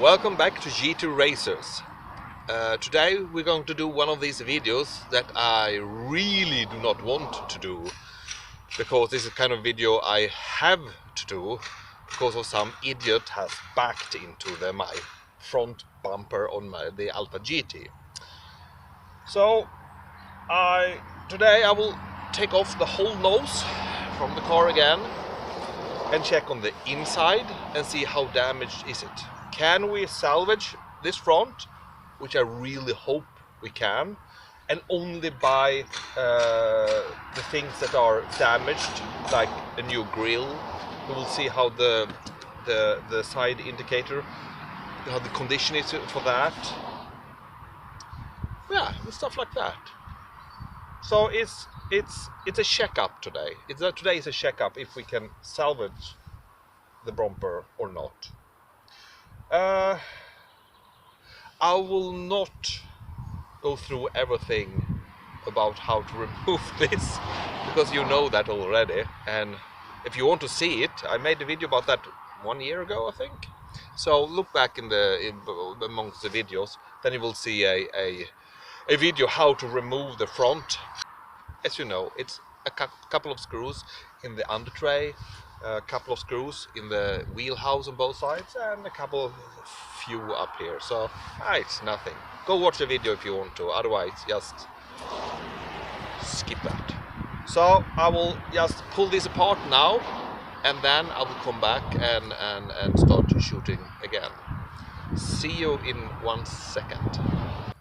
Welcome back to G2 Racers. Today we're going to do one of these videos that I really do not want to do, because this is the kind of video I have to do because of some idiot has backed into my front bumper on the Alfa GT. So today I will take off the whole nose from the car again and check on the inside and see how damaged is it. Can we salvage this front, which I really hope we can, and only buy the things that are damaged, like a new grille. We will see how the side indicator, how the condition is for that. Yeah, and stuff like that. So it's a checkup today. Today is a checkup if we can salvage the bumper or not. I will not go through everything about how to remove this, because you know that already, and if you want to see it, I made a video about that 1 year ago, I think. So look back amongst the videos, then you will see a video how to remove the front. As you know, it's a couple of screws in the under tray, a couple of screws in the wheelhouse on both sides, and a few up here. So it's nothing. Go watch the video if you want to, otherwise just skip that. So I will just pull this apart now, and then I will come back and start shooting again. See you in 1 second.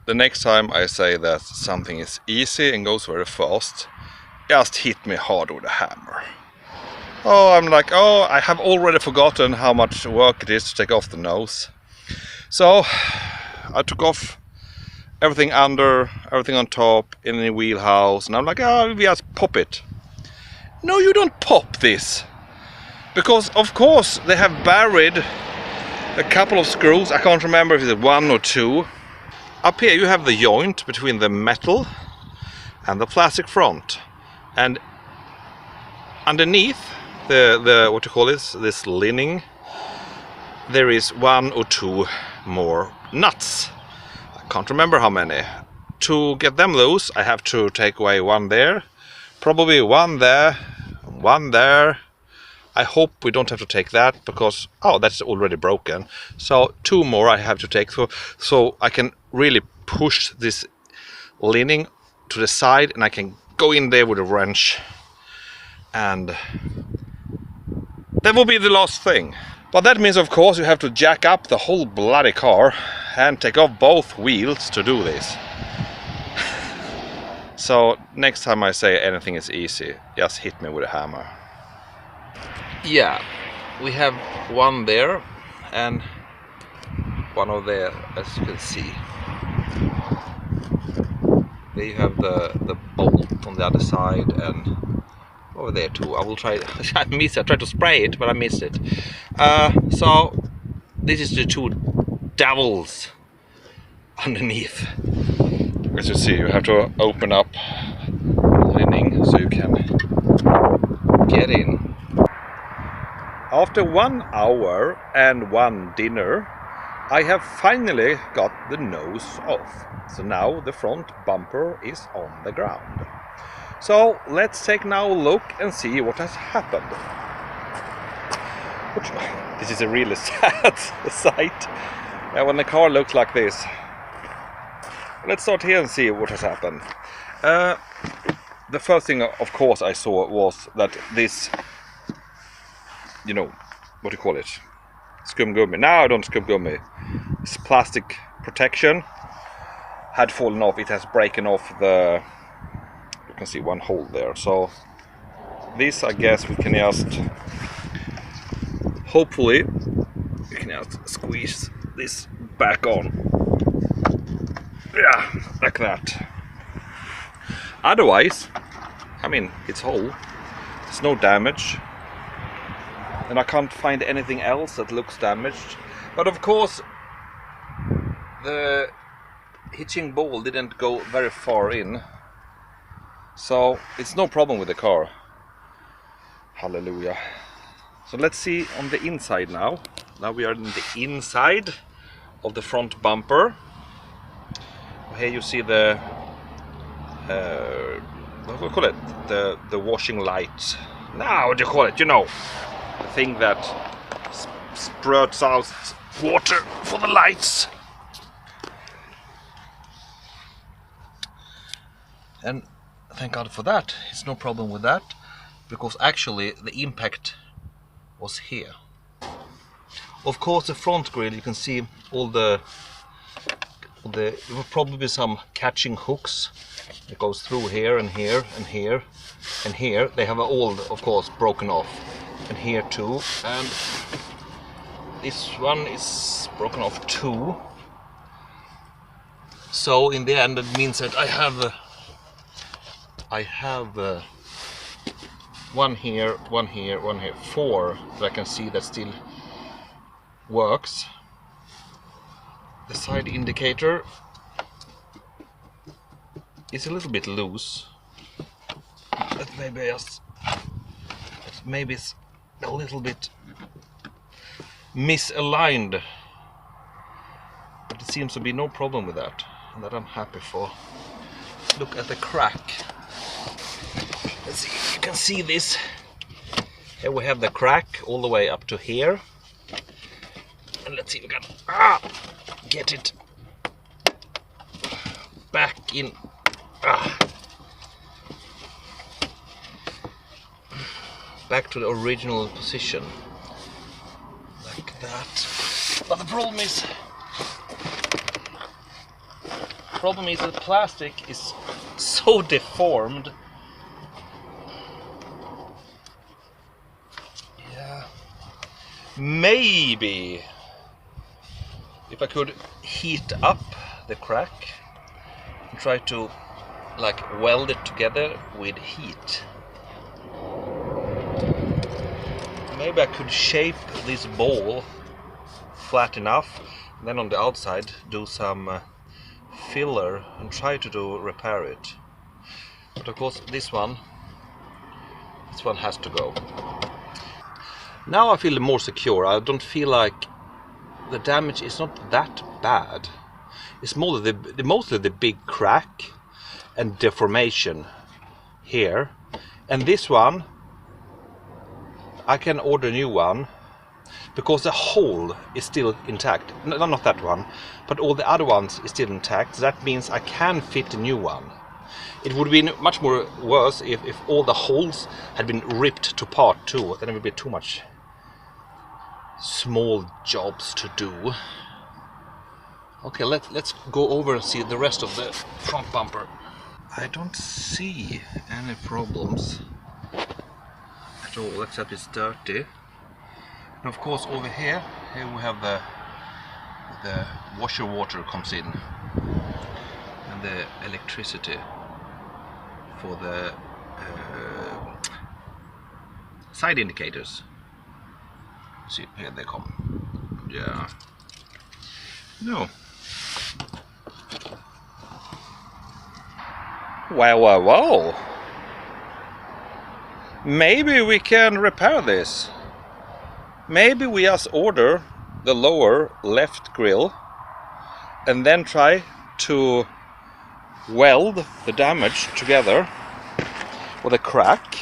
The next time I say that something is easy and goes very fast, just hit me hard with a hammer. Oh, I'm like, I have already forgotten how much work it is to take off the nose. So I took off everything under, everything on top, in the wheelhouse, and I'm like, we just pop it. No, you don't pop this, because of course they have buried a couple of screws. I can't remember if it's 1 or 2. Up here you have the joint between the metal and the plastic front, and underneath the what you call this lining, there is 1 or 2 more nuts. I can't remember how many. To get them loose, I have to take away 1 there, probably 1 there, 1 there. I hope we don't have to take that, because that's already broken. So 2 more I have to take, so I can really push this lining to the side, and I can go in there with a wrench, and that will be the last thing. But that means, of course, you have to jack up the whole bloody car and take off both wheels to do this. So next time I say anything is easy, just hit me with a hammer. Yeah, we have 1 there and 1 over there, as you can see. There you have the bolt on the other side, and over there too. I will try. I tried to spray it, but I missed it. So this is the 2 devils underneath. As you see, you have to open up the lining so you can get in. After 1 hour and 1 dinner, I have finally got the nose off. So now the front bumper is on the ground. So let's take now a look and see what has happened. This is a really sad sight when the car looks like this. Let's start here and see what has happened. The first thing, of course, I saw was that this, what do you call it? Skumgummi. No, don't skumgummi. This plastic protection had fallen off. It has broken off the... You can see 1 hole there. So this, I guess, we can just... Hopefully, we can just squeeze this back on. Yeah, like that. Otherwise, it's whole. There's no damage. And I can't find anything else that looks damaged. But of course, the hitching ball didn't go very far in. So it's no problem with the car. Hallelujah. So let's see on the inside now. Now we are in the inside. of the front bumper. Here you see the what do you call it? The washing light. Now, what do you call it? You know, the thing that spurts out water for the lights. And thank God for that. It's no problem with that, because actually the impact was here. Of course, the front grille, you can see all the there will probably be some catching hooks that goes through here and here and here and here. They have all, of course, broken off, and here too, and this one is broken off too. So in the end, it means that I have one here, one here, one here, 4 that I can see that still works. The side indicator is a little bit loose. But maybe it's a little bit misaligned. But it seems to be no problem with that, and that I'm happy for. Look at the crack. Let's see if you can see this. Here we have the crack all the way up to here. And let's see if we can get it back in. Back to the original position. Like that. But the problem is that the plastic is so deformed. Yeah. Maybe if I could heat up the crack and try to like weld it together with heat. Maybe I could shape this ball flat enough, and then on the outside do some filler and try to repair it. But of course this one has to go. Now I feel more secure. I don't feel like the damage is not that bad. It's more mostly the big crack and deformation here. And this one, I can order a new one because the hole is still intact. No, not that one, but all the other ones is still intact. So that means I can fit a new one. It would be much more worse if all the holes had been ripped to part too. Then it would be too much small jobs to do. Okay, let's go over and see the rest of the front bumper. I don't see any problems at all, except it's dirty. And of course over here we have the washer water comes in, and the electricity for the side indicators. See, here they come. Yeah. No. Wow. Maybe we can repair this. Maybe we just order the lower left grille and then try to weld the damage together with a crack.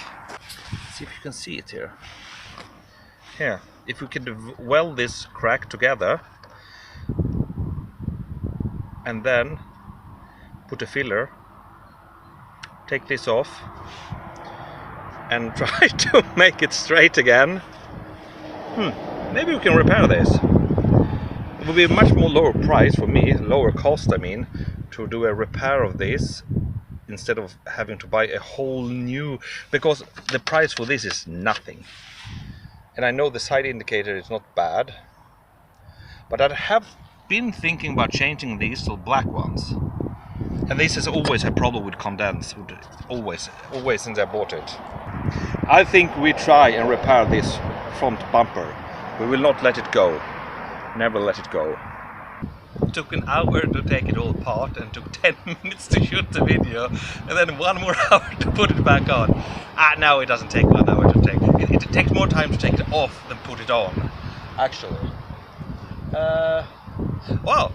See if you can see it here. Here, if we could weld this crack together and then put a filler, take this off and try to make it straight again. Maybe we can repair this. It would be a much more lower price for me, lower cost I mean, to do a repair of this instead of having to buy a whole new, because the price for this is nothing. And I know the side indicator is not bad, but I have been thinking about changing these to black ones. And this has always a problem with condense, always since I bought it. I think we try and repair this front bumper. We will not let it go. Never let it go. It took an hour to take it all apart and took 10 minutes to shoot the video, and then 1 more hour to put it back on. No, it doesn't take 1 hour to take it. It takes more time to take it off than put it on, actually. Well,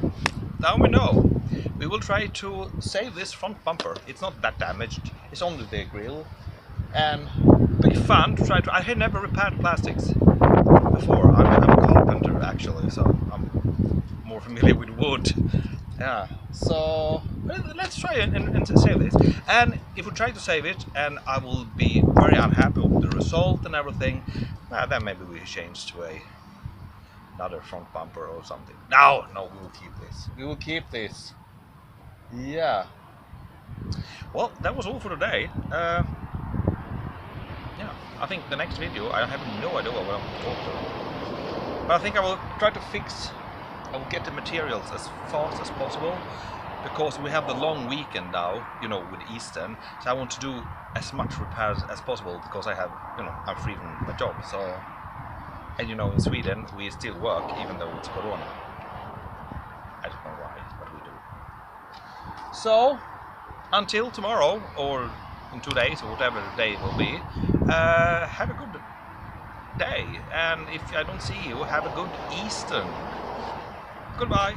now we know. We will try to save this front bumper. It's not that damaged. It's only the grill. And it'll be fun to try to... I had never repaired plastics before. I'm a carpenter actually, so I'm more familiar with wood. Yeah, so let's try and save this. And if we try to save it and I will be very unhappy with the result and everything, then maybe we change to another front bumper or something. No, we will keep this. We will keep this. Yeah. Well, that was all for today. Yeah, I think the next video, I have no idea what I'm talking about. But I think I will try to fix, I will get the materials as fast as possible, because we have the long weekend now, you know, with Eastern, so I want to do as much repairs as possible, because I have, you know, I'm free from my job, so, and you know, in Sweden, we still work, even though it's Corona. I don't know why, but we do. So, until tomorrow, or in 2 days, or whatever the day will be, have a good day, and if I don't see you, have a good Eastern. Goodbye.